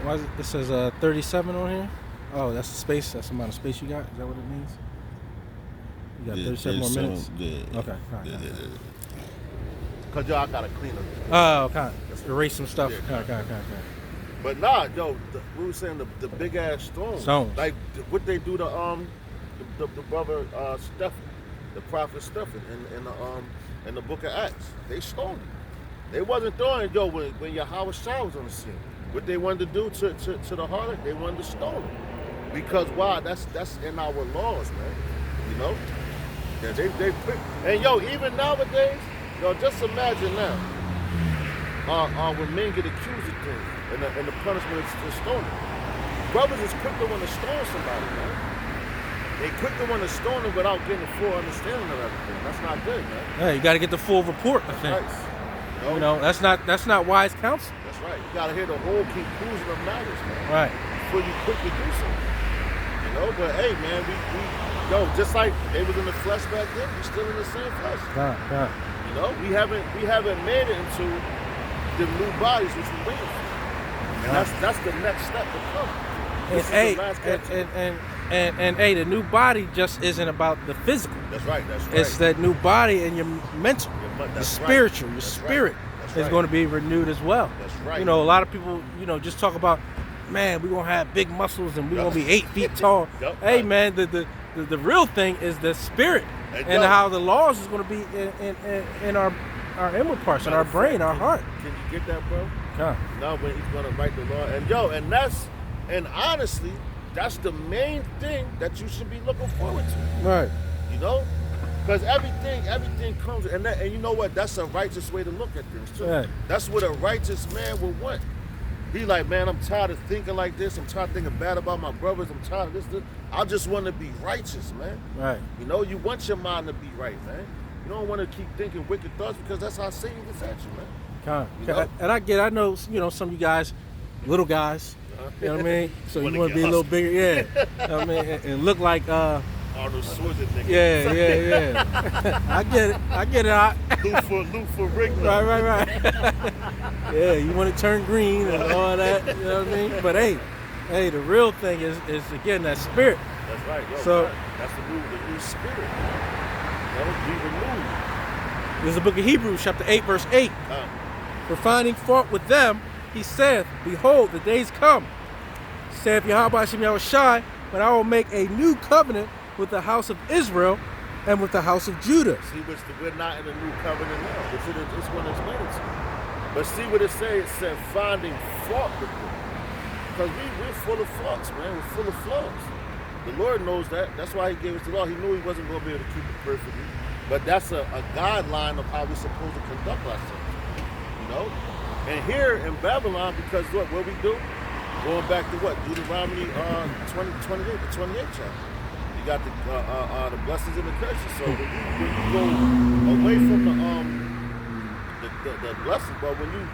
Why is it says 37 on here? Oh, that's the space. That's the amount of space you got. Is that what it means? You got 37 more minutes. Yeah. Okay. Cause yo, I gotta clean up. Oh, okay. Erase some stuff. Yeah. Okay. But nah, yo, we were saying the big ass stones. Like what they do to the brother Stephen, the prophet Stephen in the book of Acts. They stoned him. They wasn't throwing when Yahweh Shai was on the scene. What they wanted to do to the harlot, they wanted to stone him. Because why? That's in our laws, man. You know? Yeah, they put, and yo, even nowadays, yo, just imagine now. When men get accused of things and the punishment is stoning. Brothers is quick to want to stone somebody, man. They quick to want to stone them without getting the full understanding of everything. That's not good, man. Yeah, you got to get the full report of things. Right. You know, that's not wise counsel. That's right. You got to hear the whole conclusion of matters, man. Right. Before you quickly do something. You know, but hey, man, we just like they was in the flesh back then, we still in the same flesh. Right. You know, we haven't made it into the new bodies which we're waiting for. And that's the next step to come. And the new body just isn't about the physical. That's right. It's that new body and your mental, your spiritual, your spirit is going to be renewed as well. That's right. You know, a lot of people, just talk about, man, we're going to have big muscles and we're going to be 8 feet tall. Hey, man, the real thing is the spirit and how the laws is going to be in our inward parts, in our brain, our heart. Can you get that, bro? Yeah. Now when he's going to write the law. And honestly, that's the main thing that you should be looking forward to. Right. You know? Because everything comes, and you know what? That's a righteous way to look at things, too. Right. That's what a righteous man would want. He like, man, I'm tired of thinking like this. I'm tired of thinking bad about my brothers. I'm tired of this. I just want to be righteous, man. Right. You know, you want your mind to be right, man. You don't want to keep thinking wicked thoughts because that's how Satan gets at you, man. You know? And I know, some of you guys, little guys, you know what I mean? So you want to be a little bigger, yeah. You know what I mean? And look like Arnold Schwarzenegger. Yeah. I get it. Lou Ferrigno. Right. Yeah, you want to turn green and all that, you know what I mean? But hey, the real thing is again that spirit. That's right. Yo, so that's the new spirit. Be renewed. This is the book of Hebrews, chapter 8, verse 8. For finding fault with them, he saith, behold, the days come, saith Yahweh Hashem Yahushai, when I will make a new covenant with the house of Israel and with the house of Judah. See, we're not in a new covenant now. It's going to explain it to you. But see what it says? It said finding fault with them. Because we're full of faults, man. We're full of flaws. The Lord knows that. That's why he gave us the law. He knew he wasn't going to be able to keep it perfectly. But that's a guideline of how we're supposed to conduct ourselves. You know? And here in Babylon, because what we do? Going back to what? Deuteronomy 28, the 28th chapter. You got the blessings and the curses. So when you go away from the blessings, but when you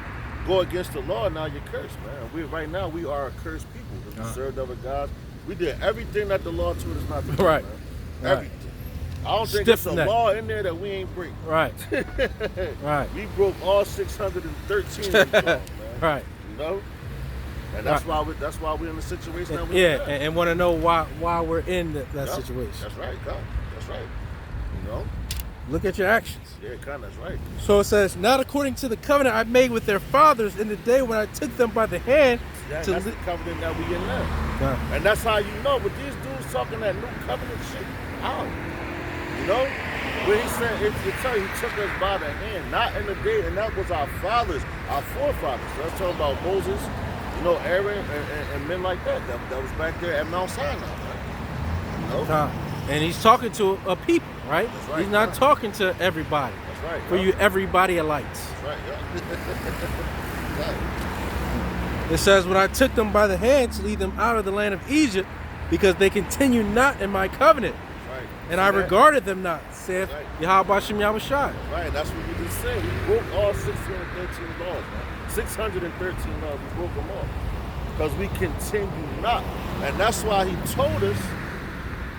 go against the law, now you're cursed, man. Right now we are a cursed people. We served other gods. We did everything that the law told us not to do, right. Man. Everything. I don't think there's a law in there that we ain't break. Right. Right. We broke all 613 of the laws, man. Right. You know? And that's why we're in the situation that we're in. Yeah, and want to know why we're in that situation. That's right, God. That's right. You know? Look at your actions. Yeah, God, that's right. So it says, not according to the covenant I made with their fathers in the day when I took them by the hand. That's the covenant that we in now. Yeah. And that's how you know. But these dudes talking that new covenant shit out. You know? When he said, he took us by the hand, not in the day, and that was our fathers, our forefathers. So that's talking about Moses, Aaron and men like that was back there at Mount Sinai, right? You know? And he's talking to a people, right? That's right. He's not talking to everybody. That's right. For you, everybody alights. That's right, yeah. It says, when I took them by the hand to lead them out of the land of Egypt, because they continue not in my covenant. Right. And I regarded them not, saith Yahweh Hashem Yahushai. Right, that's what we just said. We broke all 613 laws, man. 613 laws, we broke them all. Because we continue not. And that's why he told us,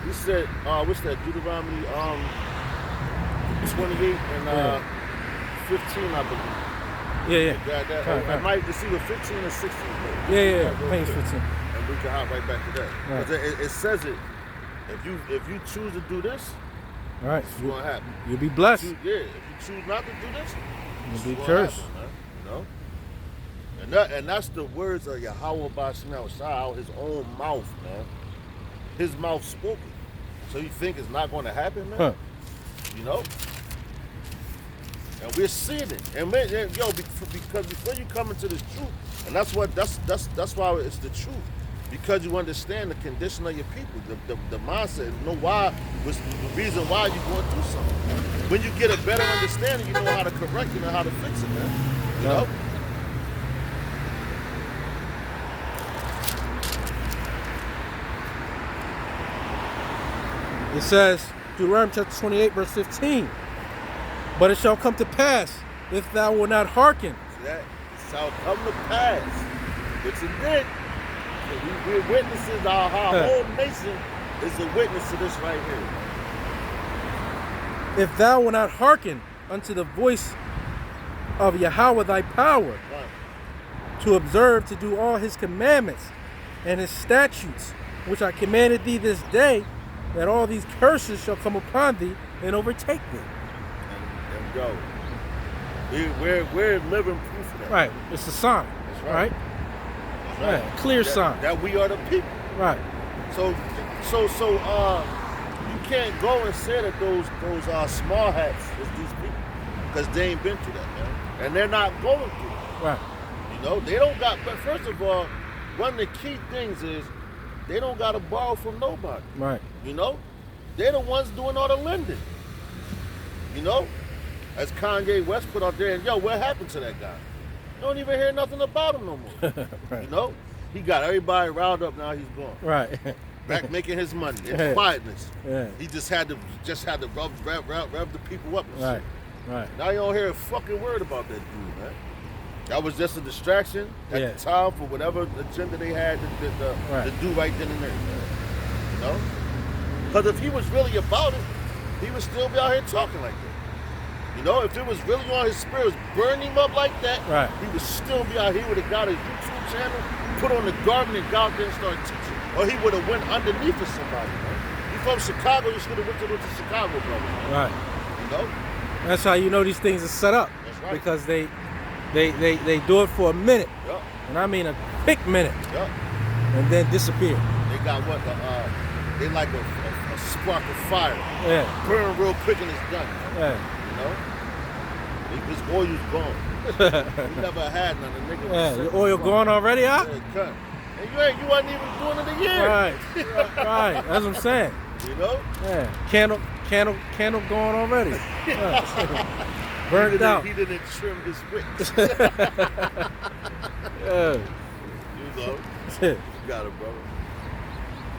he said, what's that, Deuteronomy 28 and 15, I believe. Yeah. I might just see with 15 or 16. Yeah. Real Page quick. 15. And we can hop right back to that. Right. 'Cause it says it. If you choose to do this, All right. it's gonna happen. You'll be blessed. If you choose not to do this, it's You'll be gonna cursed. happen, man. You know? And that's the words of Yahweh Bashim Shai out his own mouth, man. His mouth spoken. So you think it's not gonna happen, man? Huh. You know? And we're seeing it. And man, because before you come into this truth, and that's why it's the truth. Because you understand the condition of your people, the mindset, know why was the reason why you're going through something. When you get a better understanding, you know how to correct it and how to fix it, man. You know? It says, Deuteronomy chapter 28, verse 15. But it shall come to pass, if thou wilt not hearken. See that? It shall come to pass. Which it did. So we're witnesses, our whole nation is a witness to this right here. If thou wilt not hearken unto the voice of Yahweh thy power, Right. to observe to do all his commandments and his statutes, which I commanded thee this day, that all these curses shall come upon thee and overtake thee. And go. We're living proof of that. Right. It's a sign. That's Right. right. That's Yeah, clear sign. that we are the people. Right. So you can't go and say that those small hats is these people, because they ain't been through that, man, and they're not going through it. Right. You know, they don't got. But first of all, one of the key things is they don't got to borrow from nobody. Right. You know, they're the ones doing all the lending. You know, as Kanye West put out there, and yo, what happened to that guy? You don't even hear nothing about him no more. Right. You know, he got everybody riled up. Now he's gone. Right. Back making his money in Yeah. quietness. Yeah. He just had to rev the people up. And Right. shit. Right. Now you don't hear a fucking word about that dude, man. That was just a distraction at Yeah. the time for whatever agenda they had to Right. do right then and there. You know? Because if he was really about it, he would still be out here talking like that. You know, if it was really on his spirit, was burning him up like that, Right. he would still be out here. He would have got his YouTube channel, put on the garment and got out there and started teaching. Or he would have went underneath of somebody, man. You from Chicago, you should have went to the Chicago brothers, man. Right. You know? That's how you know these things are set up. That's right. Because they do it for a minute, Yup, and I mean a quick minute, yup. and then disappear. They got what they like a spark of fire. Yeah. Burn real quick and it's done. Yeah. You know? His oil's gone. He never had none. The nigga was Yeah. sick. Your oil gone already, huh? Yeah, cut. And you wasn't even doing it a year. Right. Right. That's what I'm saying. You know? Yeah. Candle gone already. Yeah. Burnt out. He didn't trim his wicks. Yeah. You know? You got it, brother.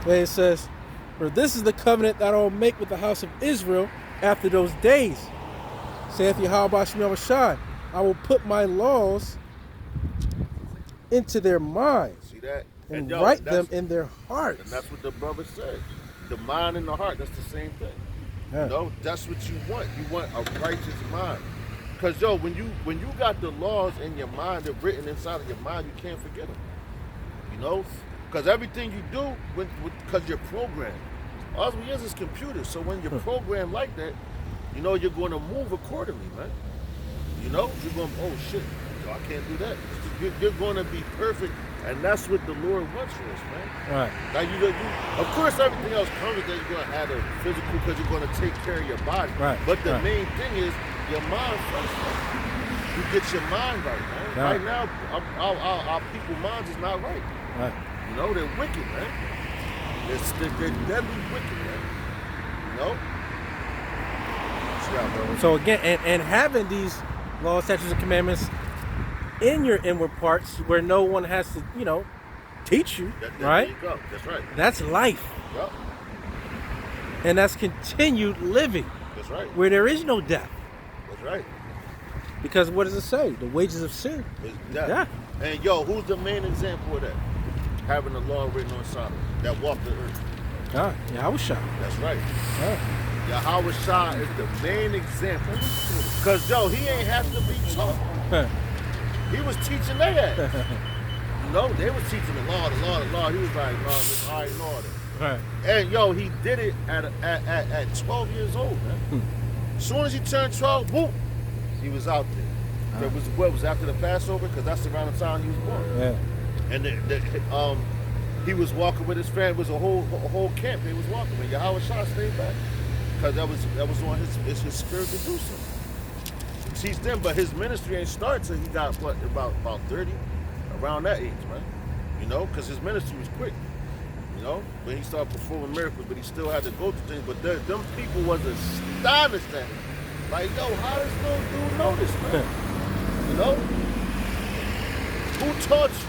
Then it says, for this is the covenant that I will make with the house of Israel after those days, saith Yahweh Bashim Shai, I will put my laws into their minds See that? and yo, write them that's- in their And hearts. that's what the brother said. The mind and the heart, that's the same thing. Yeah. You know, that's what you want. You want a righteous mind. Because, yo, when you got the laws in your mind, they're written inside of your mind, you can't forget them. You know? Because everything you do, because you're programmed. All it is computers. So when you're programmed like that, you know, you're going to move accordingly, man. You know? You're going, oh, shit, yo, I can't do that. You're going to be perfect. And that's what the Lord wants for us, man. Right. Now you of course, everything else comes with that. You're gonna have the physical because you're gonna take care of your body. Right, But the right. main thing is your mind first, man. You get your mind right, man. Right. Right now, our people's minds is not right. Right. You know, they're wicked, man. They're deadly wicked, man. You know. Yeah, brother. So again, and having these laws, statutes, and commandments in your inward parts, where no one has to, teach you, right? There you go. That's right. That's life, Yep. and that's continued living, That's right. where there is no death. That's right. Because what does it say? The wages of sin. It's death. Yeah. And yo, who's the main example of that? Having the law written on Sodom that walked the earth. Ah, Yahusha. That's right. Ah, Yahweh Shai is the main example. Because, yo, he ain't have to be taught. huh. He was teaching their ass. You know, they was teaching the law. He was like, no, this I ignore it. Right. And yo, he did it at 12 years old, man. As soon as he turned 12, boom, he was out there. That was what was after the Passover, because that's around the time he was born. Yeah. And he was walking with his family. It was a whole camp they was walking with. Yahweh Shah stayed back because that was on his spirit to do so. Teach them, but his ministry ain't started till he got what about 30, around that age, man. You know, because his ministry was quick. You know, when he started performing miracles, but he still had to go through things. But them people was astonished at him. Like, yo, how does no dude know this, man? You know, who taught you?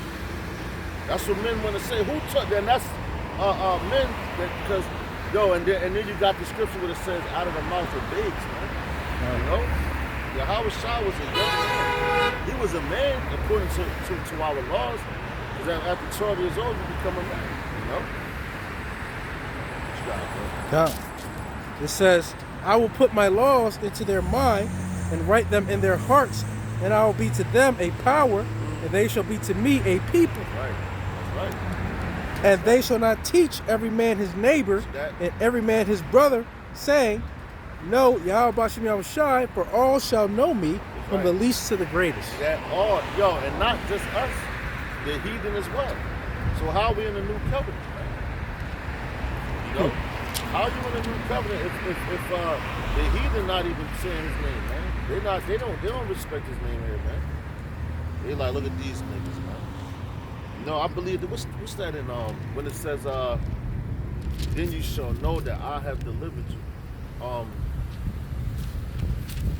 That's what men want to say. Who taught? Then that's men because yo, and then you got the scripture where it says, out of the mouth of babes, man. You know. Yahweh Shah was a young man. He was a man according to our laws. Because after 12 years old, you become a man, you know? Yeah. It says, I will put my laws into their mind and write them in their hearts, and I will be to them a power, and they shall be to me a people. Right. That's right. And they shall not teach every man his neighbor and every man his brother, saying, know Yahweh Bashem Yahweh Shai, for all shall know me, from the least to the greatest. That all, yo, and not just us, the heathen as well. So how are we in the new covenant, man? You know, how are you in the new covenant if the heathen not even saying his name, man? They don't respect his name here, man. They like, look at these niggas, man. You know, I believe that what's that in when it says then you shall know that I have delivered you. I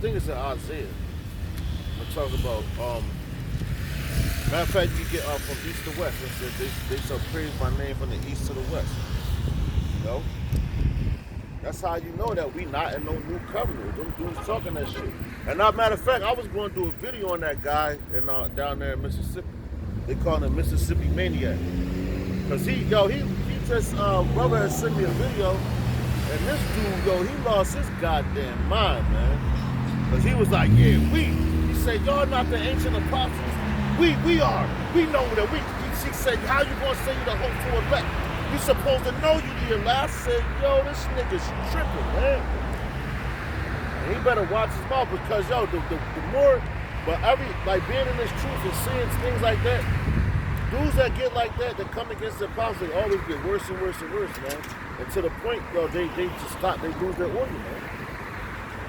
think it's in Isaiah. I'm talking about, matter of fact, you get from east to west. It says they shall praise my name from the east to the west. You know? That's how you know that we not in no new covenant. Them dudes talking that shit. And matter of fact, I was going to do a video on that guy down there in Mississippi. They call him Mississippi Maniac. Cause he just, brother had sent me a video, and this dude, yo, he lost his goddamn mind, man. Because he was like, yeah, he said, y'all not the ancient apostles. We are. We know that he said, how you going to say you the hopeful elect? You supposed to know you the elect. I said, yo, this nigga's tripping, man. And he better watch his mouth because, yo, the more, but being in this truth and seeing things like that, dudes that get like that come against the apostles, they always get worse and worse and worse, man. And to the point, yo, they just stop, they lose their order, man.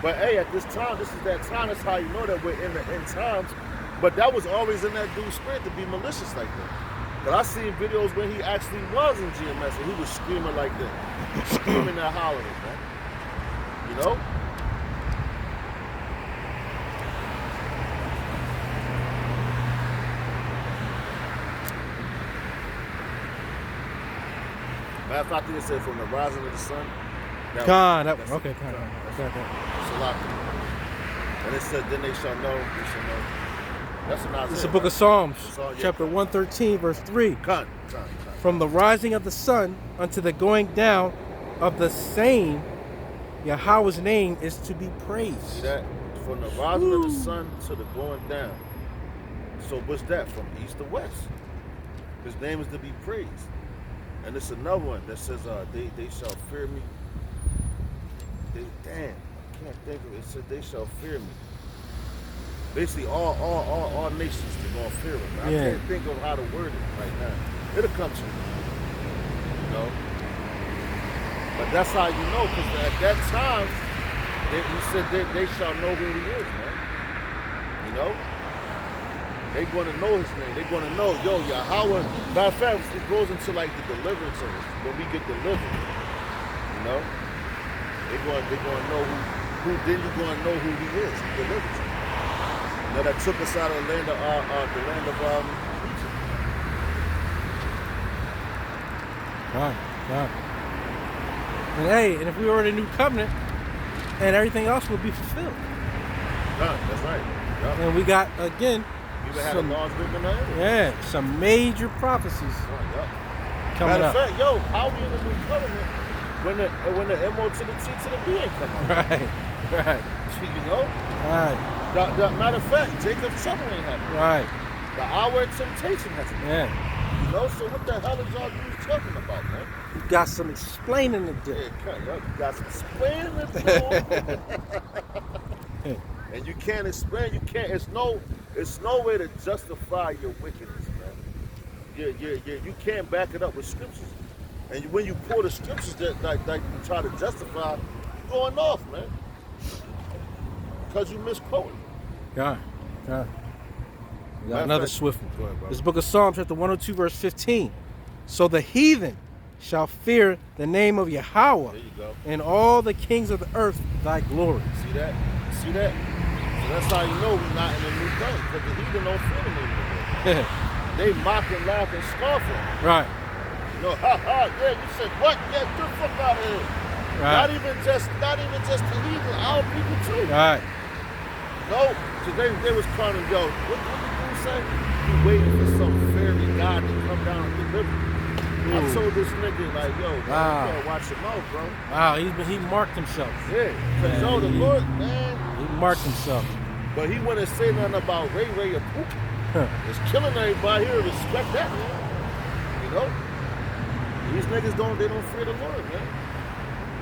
But hey, at this time, this is that time. That's how you know that we're in the end times. But that was always in that dude's spirit to be malicious like that. But I seen videos when he actually was in GMS and he was screaming like that, screaming and hollering, man. You know? Matter of fact, I think it said from the rising of the sun. God, that was okay. God. And it said, then they shall know, That's an Isaiah. It's the book of Psalms, chapter 113, verse 3. From the rising of the sun unto the going down of the same, Yahweh's name is to be praised. See that? From the rising of the sun to the going down. So what's that? From east to west. His name is to be praised. And it's another one that says, they shall fear me. I can't think of it. It said they shall fear me. Basically, all nations are going to fear him. I can't think of how to word it right now. It'll come to me. You know? But that's how you know, because at that time, he said they shall know who he is, man. You know? They're going to know his name. They're going to know, yo, Yahweh. Matter of fact, it goes into like the deliverance of it, when we get delivered. You know? They're going to know who then you're going to know who he is. He delivered you. You know, that took us out of the land of Egypt. God. And hey, and if we were in a new covenant, and everything else would be fulfilled. That's right. Yep. And we got, again, some major prophecies coming up. Matter of fact, yo, how we in the new covenant when the MO to the T to the B ain't come out? Right. You know? Right. Matter of fact, Jacob's trouble ain't happening. Right. The hour of temptation has come. Yeah. You know, so what the hell is y'all dudes talking about, man? You got some explaining to do. Yeah, you got some explaining to do. And you can't explain, it's no way to justify your wickedness, man. You can't back it up with scriptures. And when you pull the scriptures that you try to justify, you're going off, man. Because you misquoted. God. We got Matter another of fact- swift one. Go ahead, brother. This book of Psalms, chapter 102, verse 15. So the heathen shall fear the name of Yahweh, There you go. and all the kings of the earth thy glory. See that? See that? So that's how you know we're not in the new covenant, because the heathen don't feel the name of the Lord. They mock and laugh and scoff at him. Right. You know, ha ha, yeah, you said what? Yeah, get the fuck out of here. Right. Not even just the heathen, our people too. Right. No, so they was calling, yo, what did you say? You waiting for some fairy god to come down and deliver you. I Ooh. told this nigga, like, yo, man, Wow. you better watch your mouth, bro. Wow, he marked himself. Yeah, because, yo, the Lord, man. He marked himself. But he wouldn't say nothing about Ray or Poop. Huh. It's killing everybody here. Respect that, man. You know? These niggas don't fear the Lord, man.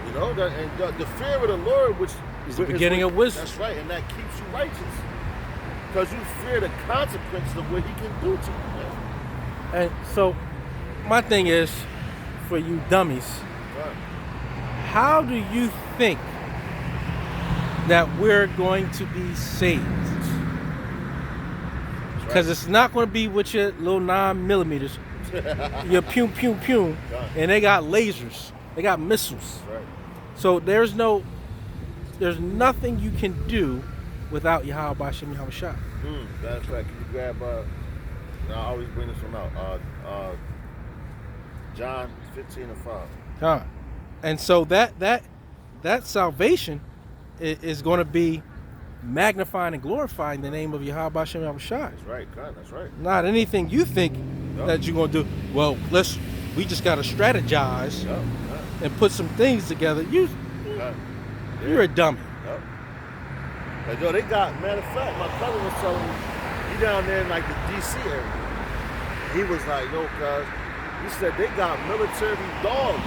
You know, and the fear of the Lord, which Is the beginning of wisdom. That's right, and that keeps you righteous. Because you fear the consequences of what he can do to you, man. And so, my thing is, for you dummies, Right. how do you think that we're going to be saved? Because it's not going to be with your little 9mm, your pew pew pew, and they got lasers, they got missiles. Right. So there's nothing you can do without Yahweh Bashem Yahweh Shai. Matter of fact, can you grab, I always bring this one out, John 15:5. And so that salvation is going to be magnifying and glorifying the name of Yahweh Bashem Yahweh Shai. That's right, God, that's right. Not anything you think that you're going to do. Well, we just got to strategize Yup, and put some things together. yup. You're a dummy. Yep. But yo, they got, matter of fact, my cousin was telling me, he down there in like the DC area. He was like, yo, cuz, he said they got military dogs,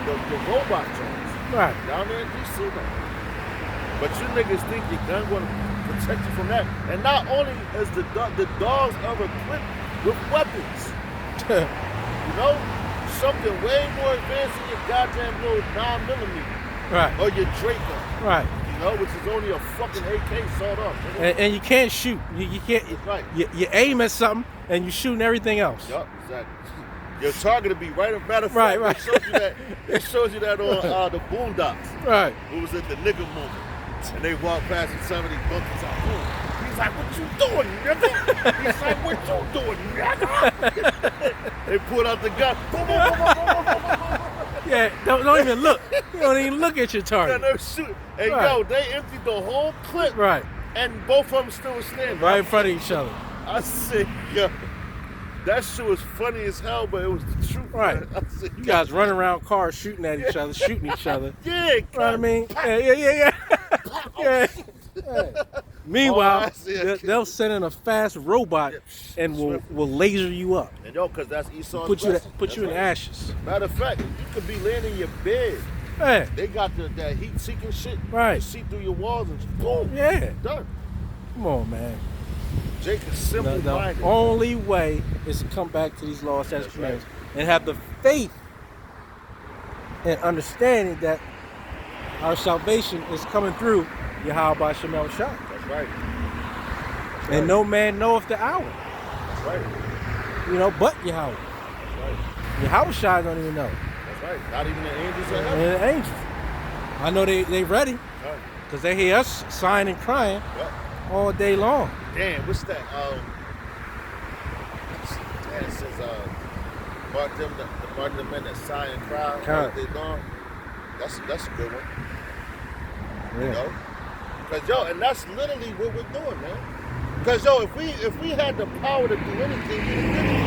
the robot drones, Right. down there in DC now. But you niggas think your gun gonna protect you from that. And not only is the dogs are equipped with weapons, you know, something way more advanced than your goddamn little 9mm Right. or your Draco. Right. You know, which is only a fucking AK sawed off. And you can't shoot. You can't. That's right. You aim at something and you're shooting everything else. Yup, exactly. Your target will be right. Matter of Right, fact, right. They showed you that on the Boondocks. Right. It was at the nigga moment. And they walked past and somebody bumped his out. He's like, what you doing, nigga? He's like, what you doing, nigga? They pulled out the gun. Boom, boom, boom, boom, boom, boom, boom, boom, boom. Yeah. Don't even look. You don't even look at your And target. they're shooting. And Right. yo, they emptied the whole clip. Right. And both of them still was standing. Right in front of each other. I said, yo, that shit was funny as hell, but it was the truth. Right. Man. I said, You guys running around cars shooting at each other, shooting each other. Yeah, You know what I mean? Yeah. Yeah. Meanwhile, Oh, I see. they'll send in a fast robot and will laser you up. And yo, because that's Esau's Put blessing. you in That's right. ashes. Matter of fact, you could be laying in your bed. Hey. They got that heat-seeking shit. Right. You see through your walls and boom. Yeah. Done. Come on, man. Jake is The simple-minded. only way is to come back to these laws, statutes, That's and commandments, and have the faith and understanding that our salvation is coming through Yahweh Bashem Yahweh Shai. That's right. And no man knoweth the hour, That's right. you know, but Yahweh. That's right. Yahweh Shai don't even know. That's right. Not even the angels in And heaven. the angels. I know they ready Right. because they hear us sighing and crying Yep. all day long. Damn, what's that? Damn, it says, mark them the men that sigh and cry all day long. That's a good one. You know? Cause yo, and that's literally what we're doing, man. Cause yo, if we had the power to do anything, we'd have done it.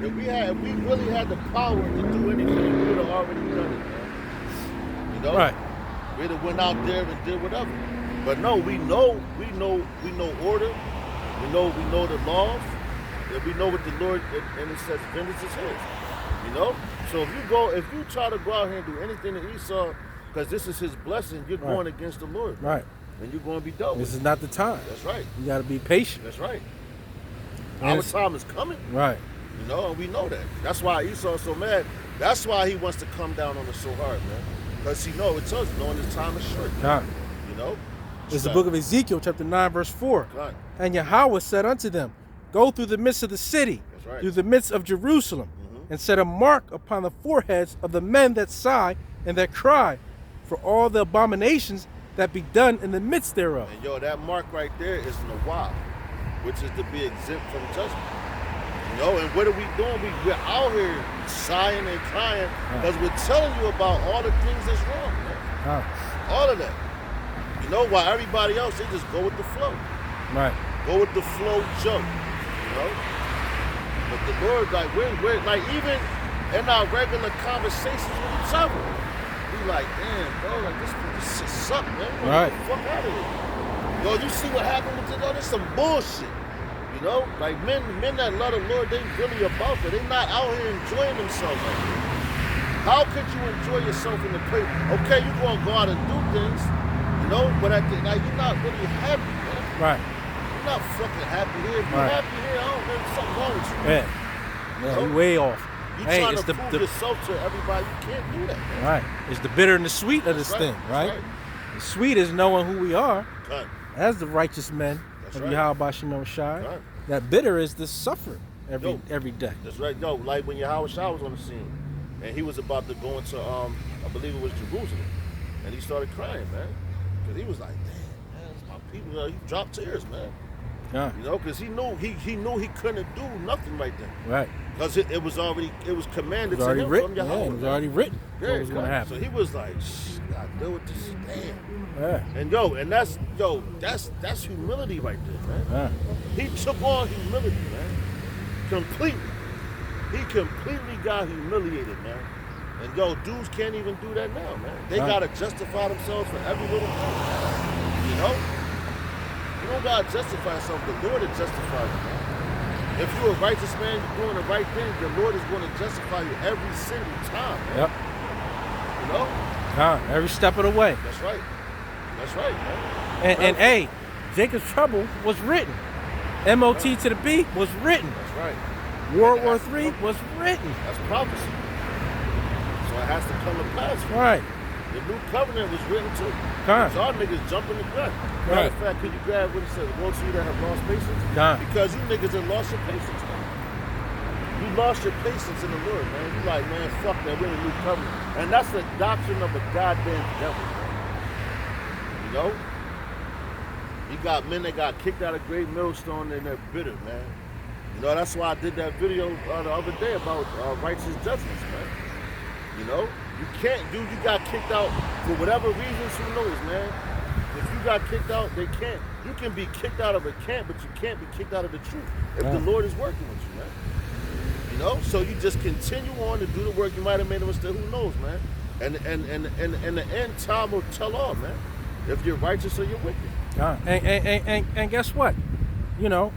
If we really had the power to do anything, we would have already done it, man. You know? Right. We'd have went out there and did whatever. But no, we know order. We know the laws. And we know what the Lord, and it says vengeance is his. You know? So if you try to go out here and do anything to Esau, because this is his blessing, you're going against the Lord. Right. And you're going to be dealt with. This is not the time. That's right. You got to be patient. That's right. And Our time is coming. Right. You know, and we know that. That's why Esau's so mad. That's why he wants to come down on us so hard, man. Because he knows, it tells you, knowing his time is short. God. You know? It's the book of Ezekiel, chapter 9, verse 4. God. And Yahweh said unto them, go through the midst of the city, That's right. through the midst of Jerusalem, and set a mark upon the foreheads of the men that sigh and that cry, for all the abominations that be done in the midst thereof. And yo, that mark right there is Nawab, which is to be exempt from judgment. You know, and what are we doing? We're out here sighing and crying because we're telling you about all the things that's wrong, man. All of that. You know, while everybody else, they just go with the flow. Right. Go with the flow joke. You know? But the Lord, like, we're like, even in our regular conversations with each other, we like, damn, bro, like, this shit suck, man. Right. Get the fuck out of here. Yo, you see what happened with this? Yo, this some bullshit. You know? Like, men that love the Lord, they really about it. They not out here enjoying themselves like that. How could you enjoy yourself in the place? Okay, you're going to go out and do things, you know, but like, you're not really happy, man. Right. You're not fucking happy here. If you're happy here, I don't know, there's something wrong with you. Yeah, you way off. You trying to prove yourself to everybody. You can't do that, man. Right. It's the bitter and the sweet of this thing, right? The sweet is knowing who we are as the righteous men of Yahweh Shem Shai. That bitter is the suffering every day. That's right. Yo, like when Yahweh Shai was on the scene, and he was about to go into, I believe it was Jerusalem, and he started crying, man. Because he was like, damn, man, it's my people. He dropped tears, man. Yeah. You know, because he knew he couldn't do nothing right then. Right. Because it was commanded to him written. from Yahweh. It was already written what was going to happen. So he was like, shh, I gotta deal with this. Damn. Yeah. And that's humility right there, man. Yeah. He took on humility, man. Completely. He completely got humiliated, man. And dudes can't even do that now, man. They gotta justify themselves for every little thing. You know? You don't gotta justify yourself. The Lord will justify you, man. If you're a righteous man, you're doing the right thing, the Lord is going to justify you every single time, man. Yep. You know? Every step of the way. That's right. That's right, man. And hey, Jacob's Trouble was written. MOT to the B was written. That's right. World War III was written. That's prophecy. So it has to come to pass. Right. The new covenant was written too. Con. Y'all niggas jumping the gun. Matter of fact, could you grab what it says? Woe to you that have lost patience? Because you niggas have lost your patience, man. You lost your patience in the Lord, man. You like, man, fuck that, we're in the new covenant. And that's the doctrine of a goddamn devil, man. You know? You got men that got kicked out of Great Millstone and they're bitter, man. You know, that's why I did that video the other day about righteous judgments, man. You know? You got kicked out for whatever reasons, who knows, man. If you got kicked out, they can't. You can be kicked out of a camp, but you can't be kicked out of the truth if the Lord is working with you, man. You know? So you just continue on to do the work. You might have made a mistake, who knows, man. And the end time will tell all, man. If you're righteous or you're wicked. And guess what? You know,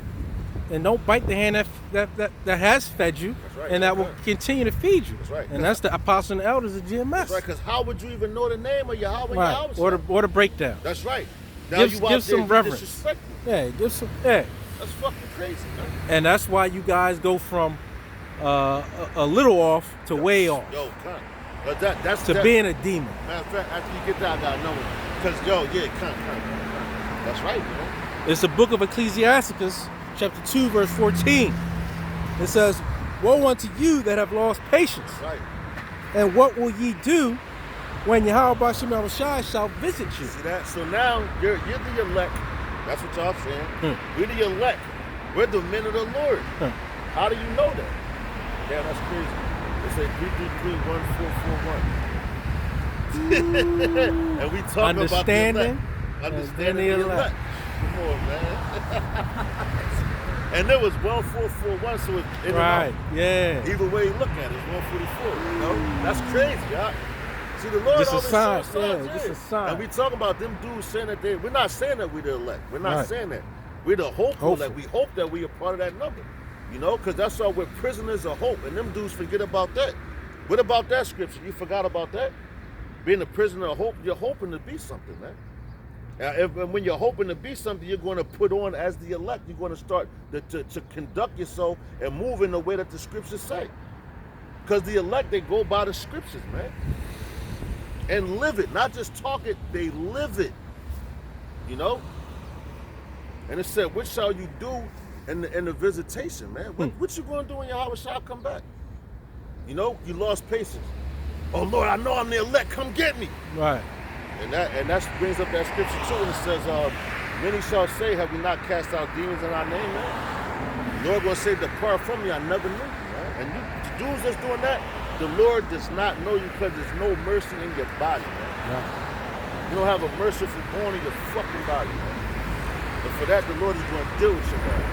and don't bite the hand that has fed you, and that will continue to feed you. That's right. And that's the apostles and elders of GMS. That's right, because how would you even know the name of Yahweh? Right. Or the breakdown. That's right. Now give some reverence. Yeah, give some. Yeah. That's fucking crazy, man. And that's why you guys go from a little off to way off. Yo, but that's being a demon. Matter of fact, after you get that, I got another one. Because that's right, man. It's the book of Ecclesiasticus, chapter 2, verse 14. It says, woe unto you that have lost patience. Right. And what will ye do when Yahweh Shem Shai shall visit you? See that? So now you're the elect. That's what y'all saying. We're the elect. We're the men of the Lord. How do you know that? Yeah, that's crazy. They say 333-1441. And we talk about the elect. Understanding the elect. Come on, man. And there was 1441, so it's right, yeah. Either way you look at it, it's 144. You know, that's crazy, y'all. See, the Lord Just a always sign, shows signs, yeah, just a sign. And we talk about them dudes saying that we're not saying that we're the elect. We're not Right. saying that. We're the hopeful, Hopeful. that we hope that we are part of that number. You know, because that's all we're prisoners of hope. And them dudes forget about that. What about that scripture? You forgot about that? Being a prisoner of hope, you're hoping to be something, man. And when you're hoping to be something, you're going to put on as the elect. You're going to start to conduct yourself and move in the way that the scriptures say. Because the elect, they go by the scriptures, man. And live it. Not just talk it, they live it. You know? And it said, what shall you do in the visitation, man? What you going to do when Yahweh shall come back? You know, you lost patience. Oh, Lord, I know I'm the elect. Come get me. Right. And that brings up that scripture too, and it says, many shall say, have we not cast out demons in our name, man? The Lord gonna say, depart from me, I never knew you, man. And you the dudes that's doing that, the Lord does not know you because there's no mercy in your body, man. Yeah. You don't have a merciful bone in your fucking body, man. And for that, the Lord is gonna deal with your body.